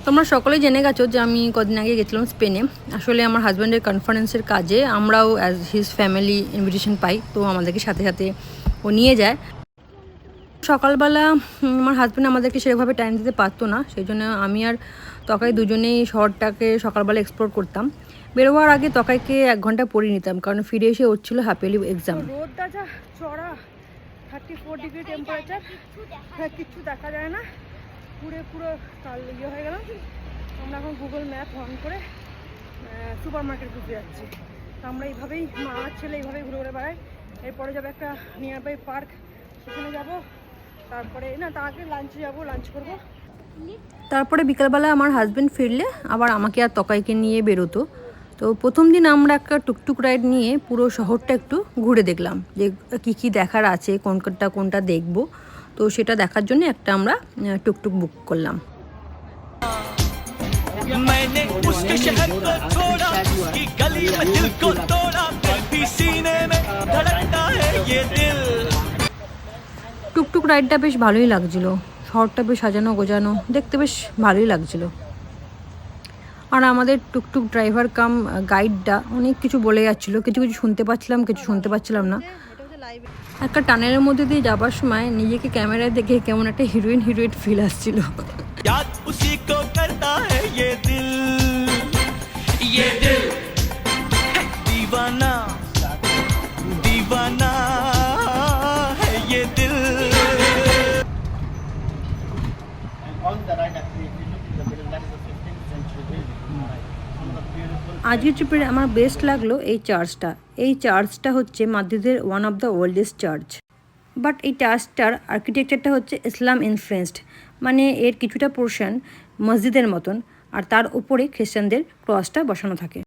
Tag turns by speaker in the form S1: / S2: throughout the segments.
S1: তোমরা সকলেই জেনে গেছো যে আমি কদিন আগে গেছিলাম স্পেনে। আসলে আমার হাজব্যান্ডের কনফারেন্সের কাজে আমরাও অ্যাজ হিজ ফ্যামিলি ইনভিটেশন পাই, তো আমাদেরকে সাথে সাথে ও নিয়ে যায়। সকালবেলা আমার হাজব্যান্ড আমাদেরকে সেভাবে টাইম দিতে পারতো না, সেই জন্য আমি আর তকাই দুজনেই শহরটাকে সকালবেলা এক্সপ্লোর করতাম। বেরোবার আগে তকাইকে 1 ঘন্টা পড়িয়ে নিতাম, কারণ ফিরে এসে হচ্ছিল হ্যাপিলি এক্সাম।
S2: রোদটা যা চড়া, 34 ডিগ্রি টেম্পারেচার, কিচ্ছু দেখা যায় না, পুরো ইয়ে হয়ে গেলাম। আমরা এখন গুগল ম্যাপ অন করে সুপার মার্কেট ঘুরতে যাচ্ছি। আমরা এইভাবেই, মা আর ছেলে এইভাবেই ঘুরে ঘুরে বেড়াই। এরপরে যাবো একটা নিয়ার বাই পার্ক, সেখানে যাবো। তারপরে তার আগে লাঞ্চে যাবো, লাঞ্চ করবো।
S1: তারপরে বিকালবেলা আমার হাজব্যান্ড ফিরলে আবার আমাকে আর তকাইকে নিয়ে বেরোতো। তো প্রথম দিন আমরা একটা টুকটুক রাইড নিয়ে পুরো শহরটা একটু ঘুরে দেখলাম, যে কী দেখার আছে, কোনটা দেখব। তো সেটা দেখার জন্য একটা আমরা টুকটুক বুক করলাম। টুকটুক রাইডটা বেশ ভালোই লাগছিল, শহরটা বেশ সাজানো গোজানো, দেখতে বেশ ভালোই লাগছিল। আর আমাদের টুকটুক ড্রাইভার কাম গাইডটা অনেক কিছু বলে যাচ্ছিলো, কিছু শুনতে পাচ্ছিলাম, কিছু শুনতে পাচ্ছিলাম না। একটা টানেলের মধ্যে দিয়ে যাবার সময় নিজেকে ক্যামেরায় দেখে কেমন একটা হিরোইন ফিল আসছিল। আজকের ট্রিপের আমার বেস্ট লাগলো এই চার্চটা হচ্ছে মাদ্রিদের one of the oldest church. But এই চার্চটার আর্কিটেকচারটা হচ্ছে ইসলাম ইনফ্লুয়েন্সড, মানে এর কিছুটা পোর্শন মসজিদের মতন, আর তার উপরে খ্রিস্টানদের ক্রসটা বসানো থাকে।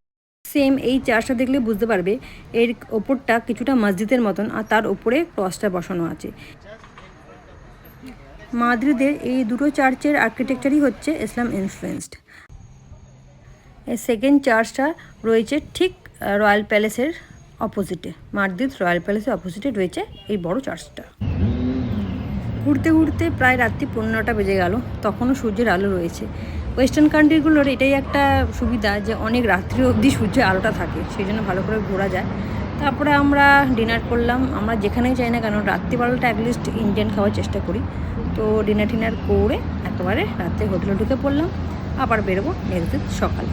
S1: সেম এই চার্চটা দেখলে বুঝতে পারবে এর ওপরটা কিছুটা মসজিদের মতন, আর তার উপরে ক্রসটা বসানো আছে। মাদ্রিদের এই দুটো চার্চের আর্কিটেকচারই হচ্ছে ইসলাম ইনফ্লুয়েন্সড। এই সেকেন্ড চার্চটা রয়েছে ঠিক রয়্যাল প্যালেসের অপোজিটে, মাদ্রিদ রয়্যাল প্যালেসের অপোজিটে রয়েছে এই বড় চার্চটা। ঘুরতে ঘুরতে প্রায় রাত্রি 15টা বেজে গেল, তখনও সূর্যের আলো রয়েছে। ওয়েস্টার্ন কান্ট্রিগুলোর এটাই একটা সুবিধা যে অনেক রাত্রি অবধি সূর্যের আলোটা থাকে, সেই জন্য ভালো করে ঘোরা যায়। তারপরে আমরা ডিনার করলাম। আমরা যেখানেই যাই না কেন রাত্রিবেলাটা অ্যাটলিস্ট ইন্ডিয়ান খাওয়ার চেষ্টা করি। তো ডিনার করে একেবারে রাত্রে হোটেলে ঢুকে পড়লাম, আবার বেরোবো নেক্সট দিন সকালে।